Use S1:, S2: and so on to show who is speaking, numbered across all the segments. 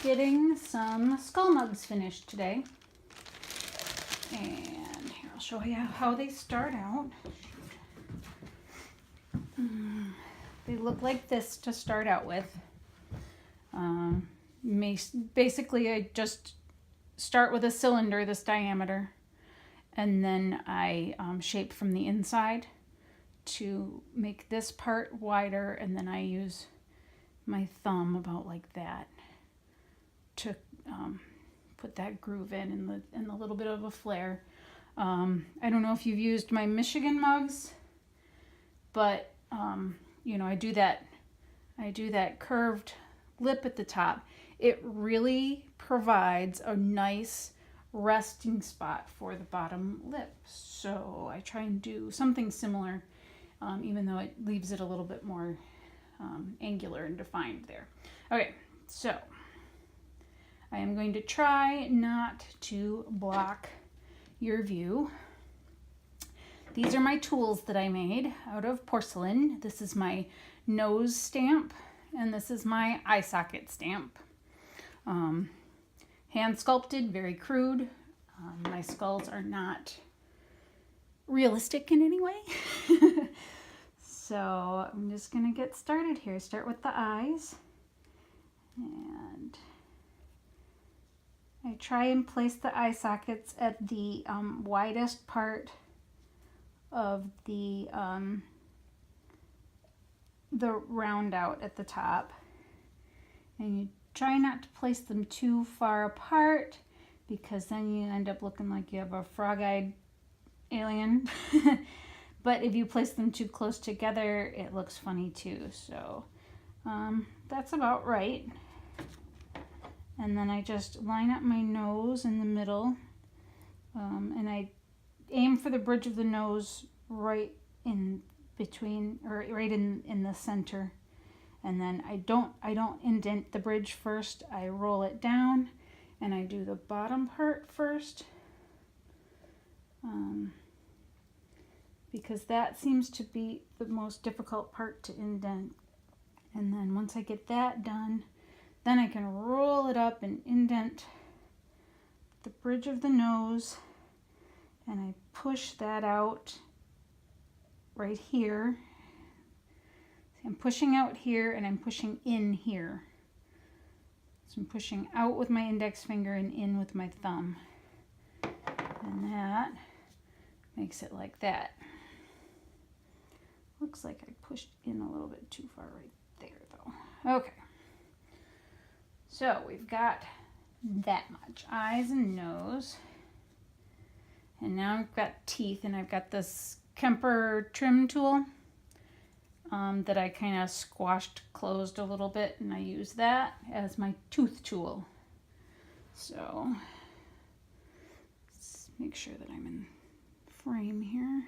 S1: getting some skull mugs finished today. And here, I'll show you how they start out. They look like this to start out with. Basically, I just start with a cylinder this diameter, and then I shape from the inside to make this part wider, and then I use my thumb about like that to put that groove in and a little bit of a flare. I don't know if you've used my Michigan mugs, but you know, I do that curved lip at the top. It really provides a nice resting spot for the bottom lip. So I try and do something similar, even though it leaves it a little bit more angular and defined there. Okay, so I am going to try not to block your view. These are my tools that I made out of porcelain. This is my nose stamp, and this is my eye socket stamp. Hand sculpted, very crude. My skulls are not realistic in any way. So I'm just gonna get started here. Start with the eyes, and I try and place the eye sockets at the widest part of the round out at the top, and you try not to place them too far apart, because then you end up looking like you have a frog-eyed alien. But if you place them too close together, it looks funny too. So that's about right. And then I just line up my nose in the middle, and I aim for the bridge of the nose right in between, or right in the center. And then I don't indent the bridge first. I roll it down, and I do the bottom part first, because that seems to be the most difficult part to indent. And then once I get that done, then I can roll it up and indent the bridge of the nose, and I push that out right here. I'm pushing out here, and I'm pushing in here. So I'm pushing out with my index finger and in with my thumb. And that makes it like that. Looks like I pushed in a little bit too far right there though. Okay. So we've got that much. Eyes and nose. And now I've got teeth, and I've got this Kemper trim tool that I kind of squashed closed a little bit, and I use that as my tooth tool. So let's make sure that I'm in frame here,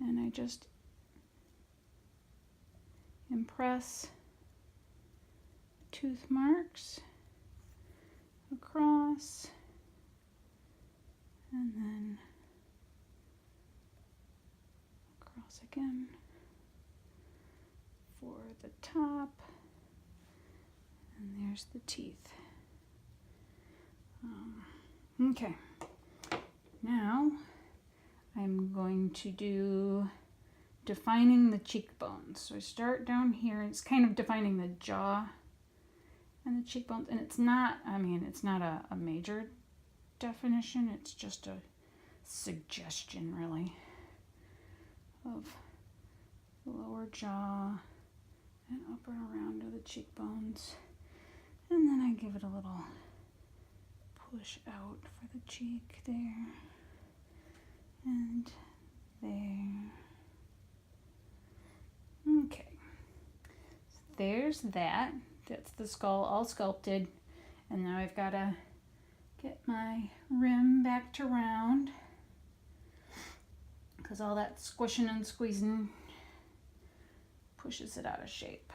S1: and I just impress tooth marks across, and then across again for the top, and there's the teeth. Okay, now I'm going to do defining the cheekbones. So I start down here, and it's kind of defining the jaw and the cheekbones, and it's not, I mean, it's not a major definition, it's just a suggestion really of the lower jaw and up and around to the cheekbones, and then I give it a little push out for the cheek there and there. Okay, so there's that. That's the skull all sculpted, and now I've got to get my rim back to round, because all that squishing and squeezing pushes it out of shape.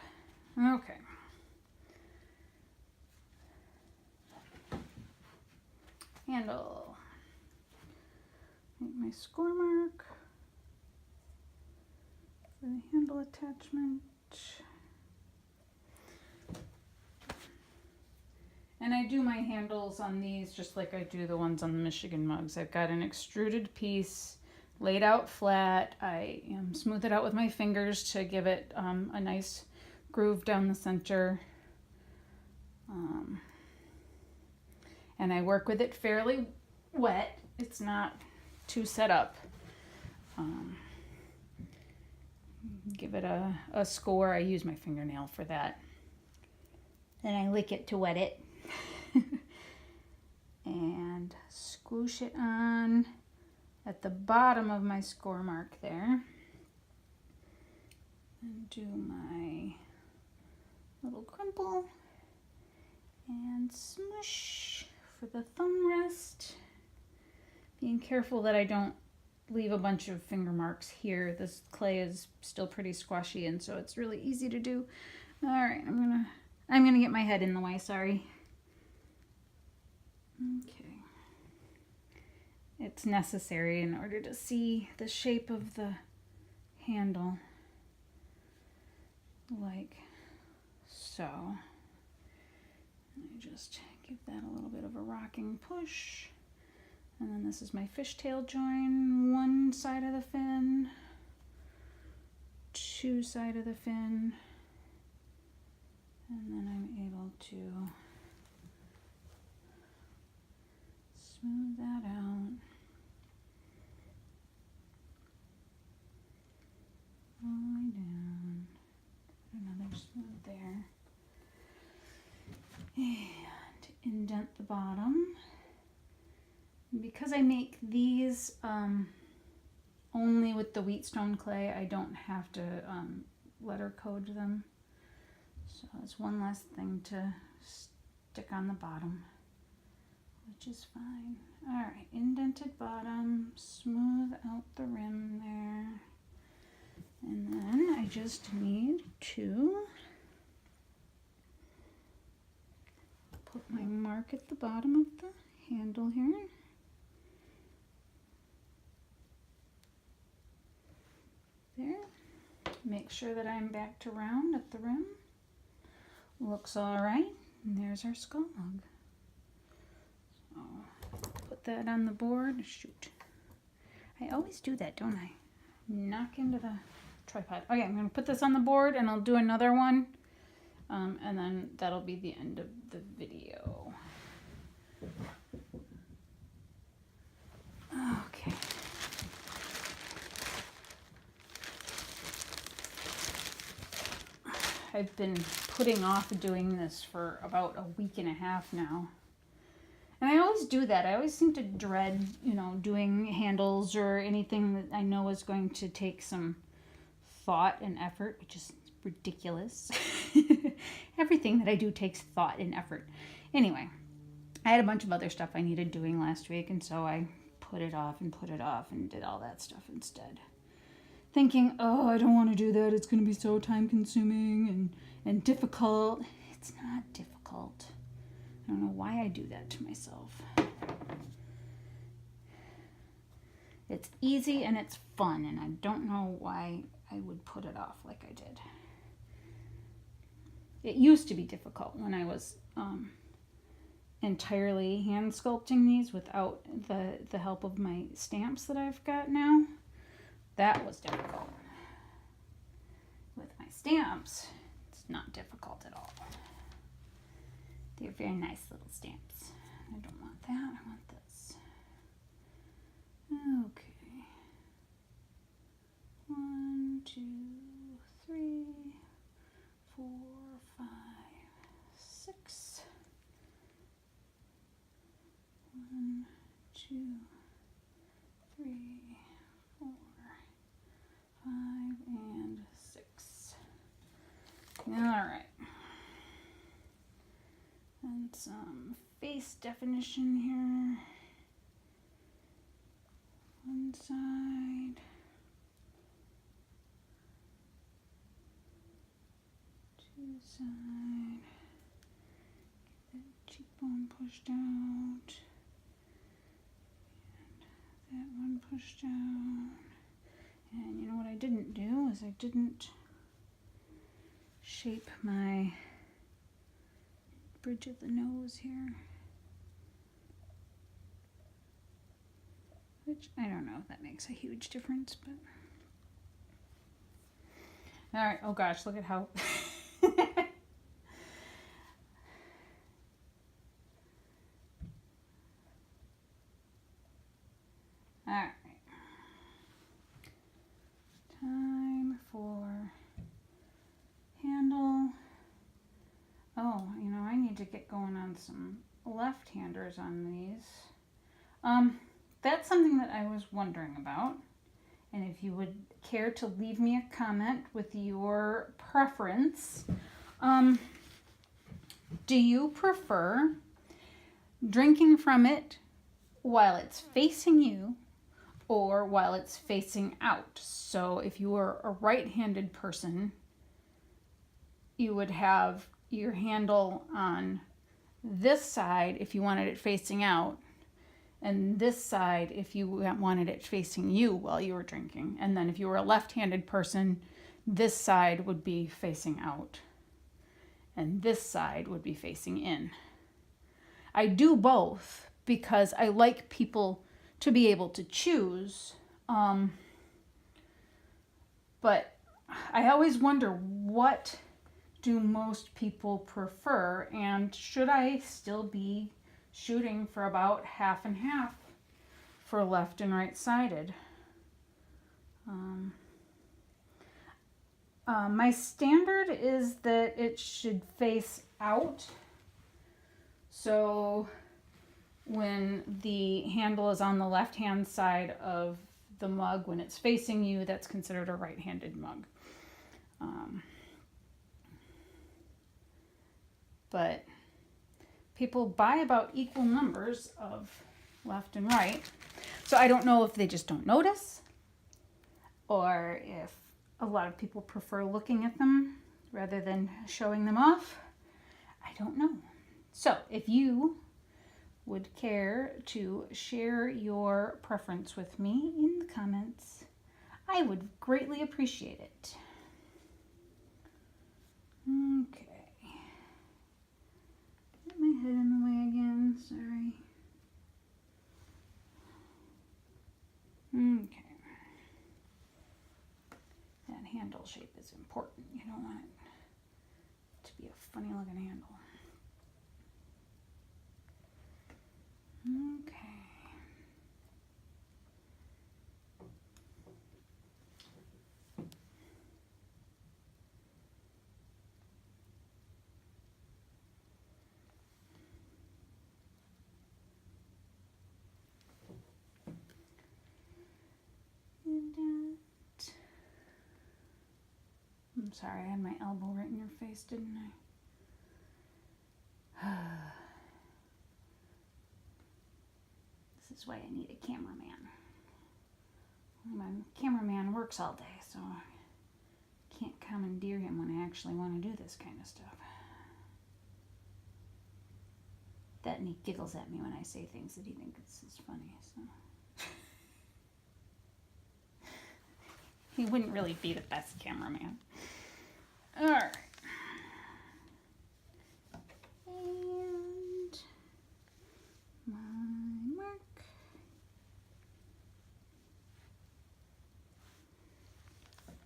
S1: Okay. Handle. Make my score mark for the handle attachment. And I do my handles on these just like I do the ones on the Michigan mugs. I've got an extruded piece laid out flat. I smooth it out with my fingers to give it a nice groove down the center. And I work with it fairly wet. It's not too set up. Give it a score. I use my fingernail for that. Then I lick it to wet it. And squish it on at the bottom of my score mark there. And do my little crumple and smush for the thumb rest. Being careful that I don't leave a bunch of finger marks here. This clay is still pretty squashy, and so it's really easy to do. All right, I'm gonna get my head in the way, sorry. Okay. It's necessary in order to see the shape of the handle, like so. I just give that a little bit of a rocking push. And then this is my fishtail join, one side of the fin, two side of the fin, and then I'm able to smooth that out. All the way down. Another smooth there. And indent the bottom. Because I make these only with the wheatstone clay, I don't have to letter code them. So it's one less thing to stick on the bottom, which is fine. All right, indented bottom, smooth out the rim there. And then I just need to put my mark at the bottom of the handle here. There. Make sure that I'm back to round at the rim. Looks all right. And there's our skull mug. So put that on the board. Shoot. I always do that, don't I? Knock into the tripod. Okay, I'm going to put this on the board and I'll do another one. And then that'll be the end of the video. Okay. I've been putting off doing this for about a week and a half now. And I always do that. I always seem to dread, doing handles or anything that I know is going to take some thought and effort, which is ridiculous. Everything that I do takes thought and effort. Anyway, I had a bunch of other stuff I needed doing last week, and so I put it off and did all that stuff instead. Thinking, oh, I don't want to do that. It's going to be so time consuming and difficult. It's not difficult. I don't know why I do that to myself. It's easy and it's fun, and I don't know why I would put it off like I did. It used to be difficult when I was entirely hand sculpting these without the help of my stamps that I've got now. That was difficult. With my stamps, it's not difficult at all. They're very nice little stamps. I don't want that, I want this. Okay. 1, 2, 3, 4, 5, 6. 1, 2, 3, 4, 5, and 6. All right. And some face definition here. One side. Two side. Get that cheekbone pushed out. And that one pushed out. And you know what I didn't do is I didn't shape my bridge of the nose here. Which, I don't know if that makes a huge difference, but... Alright, oh gosh, look at how... Alright. Time for handle. Oh, you know, I need to get going on some left-handers on these. That's something that I was wondering about. And if you would care to leave me a comment with your preference, do you prefer drinking from it while it's facing you or while it's facing out? So if you were a right-handed person, you would have your handle on this side if you wanted it facing out, and this side if you wanted it facing you while you were drinking. And then if you were a left-handed person, this side would be facing out and this side would be facing in. I do both because I like people to be able to choose, but I always wonder, what do most people prefer, and should I still be shooting for about half and half for left and right sided? My standard is that it should face out, so when the handle is on the left hand side of the mug, when it's facing you, that's considered a right-handed mug. But people buy about equal numbers of left and right. So I don't know if they just don't notice, or if a lot of people prefer looking at them rather than showing them off. I don't know. So if you would care to share your preference with me in the comments, I would greatly appreciate it. Okay. Get my head in the way again, sorry. Okay. That handle shape is important. You don't want it to be a funny looking handle. Okay. I'm sorry, I had my elbow right in your face, didn't I? This is why I need a cameraman. My cameraman works all day, so I can't commandeer him when I actually want to do this kind of stuff. That, and he giggles at me when I say things that he thinks is funny, so. He wouldn't really be the best cameraman. All right. And my mark.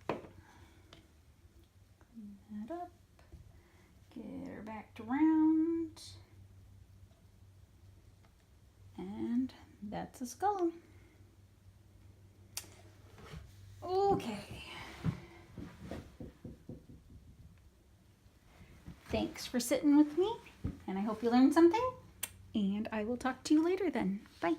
S1: Clean that up. Get her back to round. And that's a skull. Okay. Thanks for sitting with me, and I hope you learned something, and I will talk to you later then. Bye.